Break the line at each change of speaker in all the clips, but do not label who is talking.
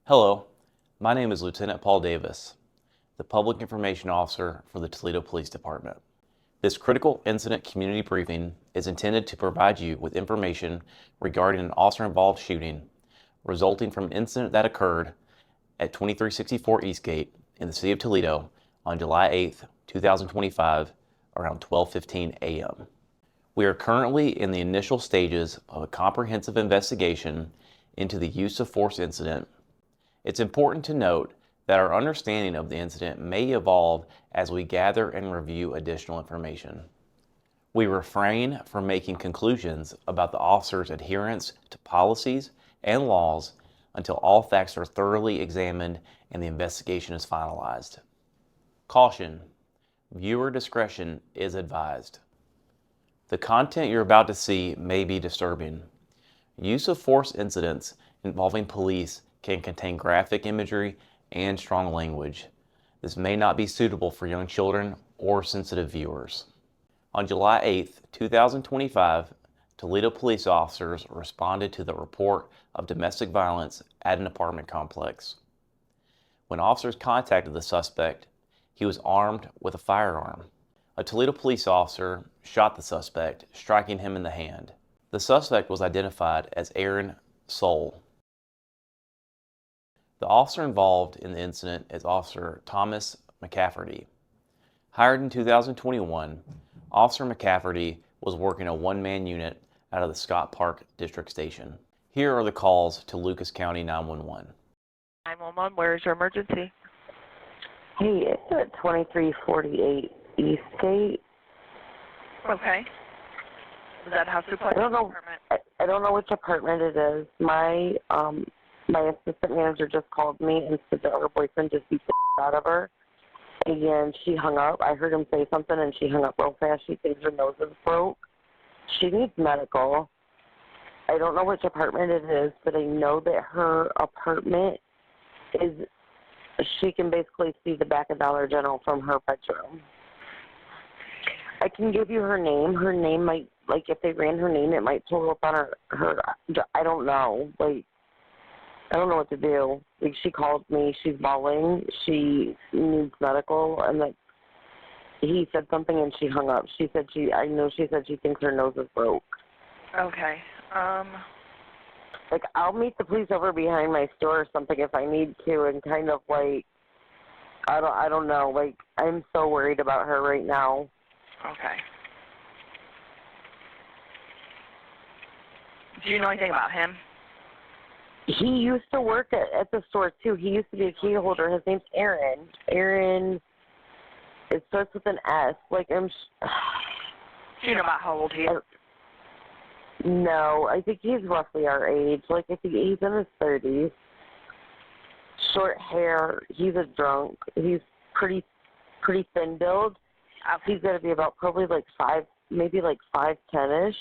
Hello, my name is Lieutenant Paul Davis, the Public Information Officer for the Toledo Police Department. This critical incident community briefing is intended to provide you with information regarding an officer-involved shooting resulting from an incident that occurred at 2364 Eastgate in the city of Toledo on July 8, 2025, around 12:15 a.m. We are currently in the initial stages of a comprehensive investigation into the use of force incident. It's important to note that our understanding of the incident may evolve as we gather and review additional information. We refrain from making conclusions about the officer's adherence to policies and laws until all facts are thoroughly examined and the investigation is finalized. Caution: viewer discretion is advised. The content you're about to see may be disturbing. Use of force incidents involving police can contain graphic imagery and strong language. This may not be suitable for young children or sensitive viewers. On July 8, 2025, Toledo police officers responded to the report of domestic violence at an apartment complex. When officers contacted the suspect, he was armed with a firearm. A Toledo police officer shot the suspect, striking him in the hand. The suspect was identified as Soll. The officer involved in the incident is Officer Thomas McCafferty. Hired in 2021, Officer McCafferty was working a one-man unit out of the Scott Park District Station. Here are the calls to Lucas County 911.
911, where's your emergency?
Hey, it's at 2348 Eastgate.
Okay. Is that house duplex?
I don't know. I don't know which apartment it is. My assistant manager just called me and said that her boyfriend just beat the out of her, and she hung up. I heard him say something, and she hung up real fast. She thinks her nose is broke. She needs medical. I don't know which apartment it is, but I know that her apartment is. She can basically see the back of Dollar General from her bedroom. I can give you her name. Her name might, like, if they ran her name, it might total up on her. I don't know. Like, I don't know what to do. Like, she called me. She's bawling. She needs medical, and like, he said something, and she hung up. She said she thinks her nose is broke.
Okay.
Like, I'll meet the police over behind my store or something if I need to, and kind of like, I don't know. Like, I'm so worried about her right now.
Okay. Do you know anything about him?
He used to work at the store, too. He used to be a key holder. His name's Aaron. Aaron, it starts with an S. Like,
Do you know about how old he is?
No, I think he's roughly our age. Like, I think he's in his 30s. Short hair. He's a drunk. He's pretty thin build.
Okay.
He's got to be about probably like 5, maybe like 5'10"-ish.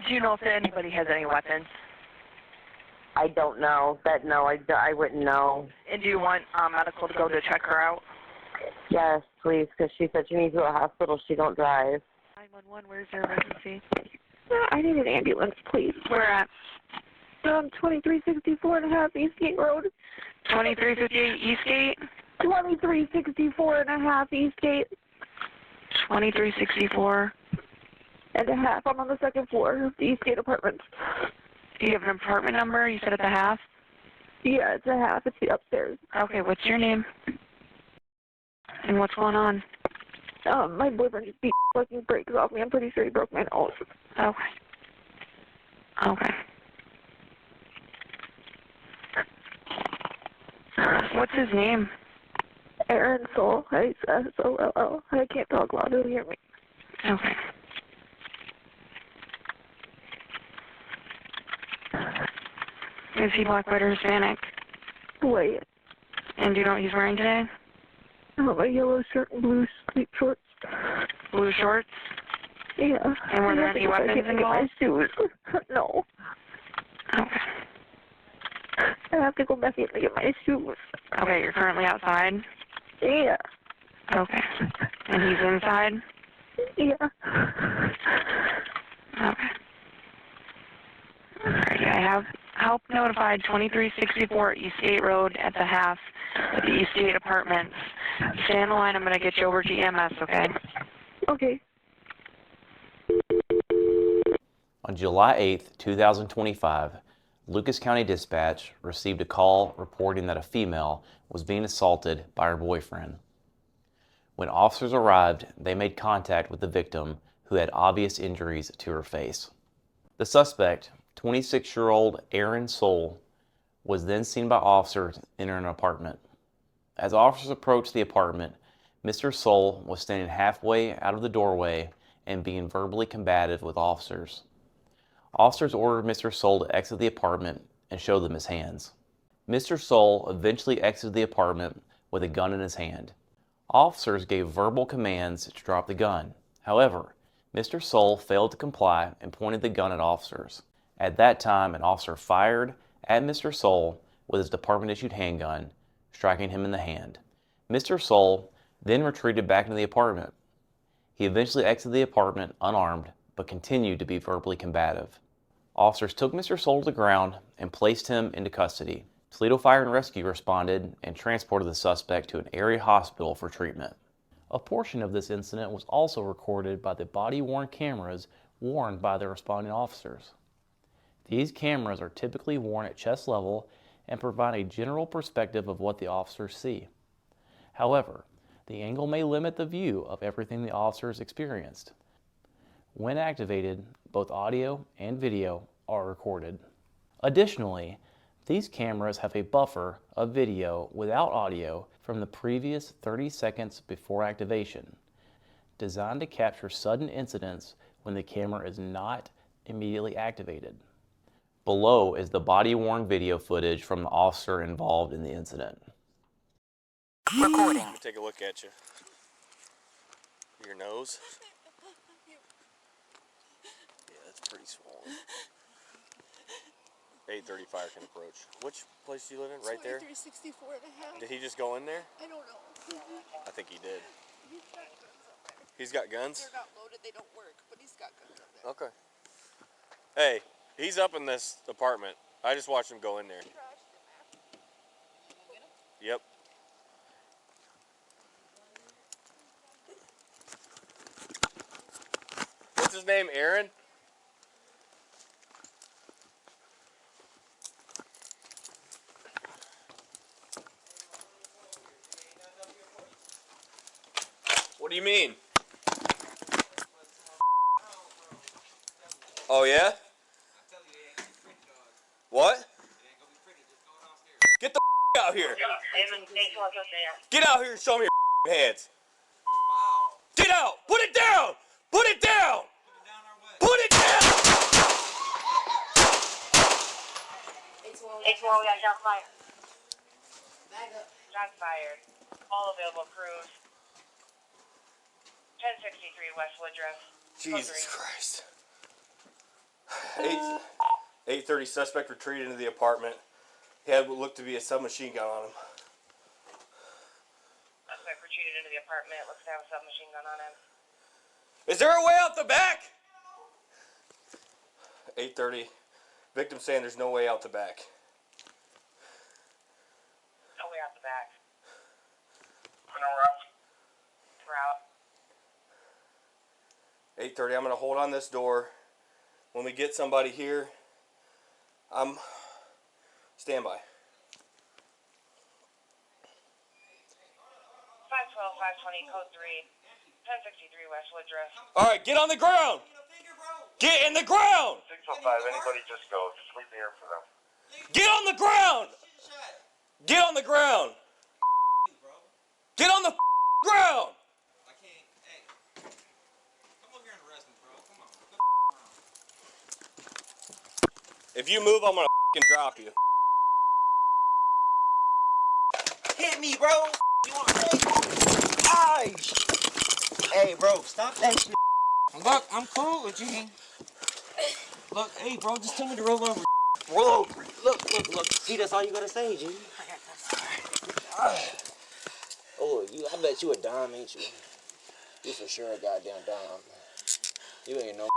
Do you know if anybody has any weapons?
I don't know. I wouldn't know.
And do you want medical to go to check her out?
Yes, please, because she said she needs to go to the hospital. She don't drive.
911, where's your emergency?
I need an ambulance, please.
Where at?
2364 and a half Eastgate Road.
2358 Eastgate?
2364 and a half Eastgate
2364
and a half. I'm on the second floor of the Eastgate Apartments.
Do you have an apartment number? You said it's a half?
Yeah, it's a half. It's the upstairs.
Okay, what's your name? And what's going on?
My boyfriend just beat fucking brakes off me. I'm pretty sure he broke my nose.
Okay. Okay. What's his name?
Aaron Soll. Soll. I can't talk loud. He'll hear me.
Okay. Is he black, white, or Hispanic?
White.
And do you know what he's wearing today?
A yellow shirt and blue sleep shorts.
Blue shorts?
Yeah.
And were there any weapons involved?
Shoes. No.
Okay.
I have to go back in to get my shoes.
Okay, you're currently outside?
Yeah.
Okay. And he's inside?
Yeah.
Okay. Alrighty, I help notified 2364 Eastgate Road at the half of the Eastgate Apartments. Stay on the line. I'm going to get you over to EMS, okay?
Okay.
On July 8, 2025, Lucas County Dispatch received a call reporting that a female was being assaulted by her boyfriend. When officers arrived, they made contact with the victim, who had obvious injuries to her face. The suspect, 26-year-old Aaron Soll, was then seen by officers enter an apartment. As officers approached the apartment, Mr. Soll was standing halfway out of the doorway and being verbally combative with officers. Officers ordered Mr. Soll to exit the apartment and show them his hands. Mr. Soll eventually exited the apartment with a gun in his hand. Officers gave verbal commands to drop the gun. However, Mr. Soll failed to comply and pointed the gun at officers. At that time, an officer fired at Mr. Soll with his department-issued handgun, striking him in the hand. Mr. Soll then retreated back into the apartment. He eventually exited the apartment unarmed, but continued to be verbally combative. Officers took Mr. Soll to the ground and placed him into custody. Toledo Fire and Rescue responded and transported the suspect to an area hospital for treatment. A portion of this incident was also recorded by the body-worn cameras worn by the responding officers. These cameras are typically worn at chest level and provide a general perspective of what the officers see. However, the angle may limit the view of everything the officers experienced. When activated, both audio and video are recorded. Additionally, these cameras have a buffer of video without audio from the previous 30 seconds before activation, designed to capture sudden incidents when the camera is not immediately activated. Below is the body-worn video footage from the officer involved in the incident.
Recording. Let me take a look at you. Your nose. Yeah, that's pretty swollen. 8:30 fire can approach. Which place do you live in? Right there?
364 and a half.
Did he just go in there?
I don't know.
I think he did.
He's got guns up there.
He's got guns?
They're not loaded, they don't work, but he's got guns up there.
Okay. Hey, he's up in this apartment. I just watched him go in there. Yep. What's his name, Aaron? What do you mean? Oh yeah? What? Get the out here. Get out here and show me your hands. Get out! Put it down! Put it down! Put it down!
It's one we got shots fired. Shots fired. All available crews. 1063 West Woodruff.
Jesus Christ. 8:30 suspect retreated into the apartment. He had what looked to be a submachine gun on him.
Suspect retreated into the apartment. Looks to have a submachine gun on him.
Is there a way out the back? 8:30. Victim saying there's no way out the back.
No way out the back.
No route.
Route.
8:30. I'm gonna hold on this door. When we get somebody here, stand by.
512, 520, code 3. 1063 West Woodruff.
All right, get on the ground. Get in the ground.
605, anybody just go. Just leave the air for them.
Get on the ground. Get on the ground. Get on the ground.
I can't. Hey, come over here and arrest me, bro. Come on.
If you move, I'm gonna drop you.
Hit me, bro. You want to Ay. Hey, bro, stop that shit. Look, I'm cool with you. Look, hey, bro, just tell me to roll over. Roll over. Look. See, that's all you gotta say, G. Oh, I bet you a dime, ain't you? You for sure a goddamn dime. You ain't no.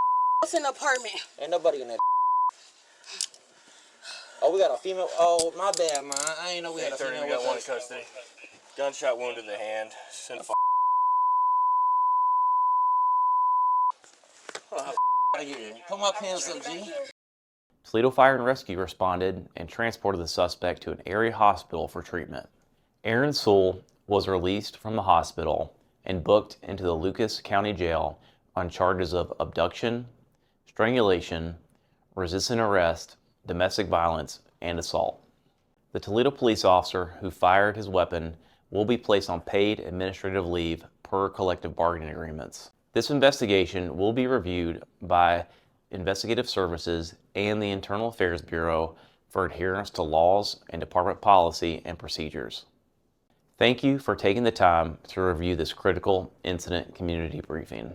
What's in the apartment?
Ain't nobody in that. Oh, we got a female. Oh, my bad, man. I ain't know we had a
30,
female
we got
with
one in
us.
custody. Gunshot wound to the hand. Send
Put my pants up, G.
Toledo Fire and Rescue responded and transported the suspect to an area hospital for treatment. Aaron Soll was released from the hospital and booked into the Lucas County Jail on charges of abduction, strangulation, resisting arrest, domestic violence, and assault. The Toledo police officer who fired his weapon will be placed on paid administrative leave per collective bargaining agreements. This investigation will be reviewed by Investigative Services and the Internal Affairs Bureau for adherence to laws and department policy and procedures. Thank you for taking the time to review this critical incident community briefing.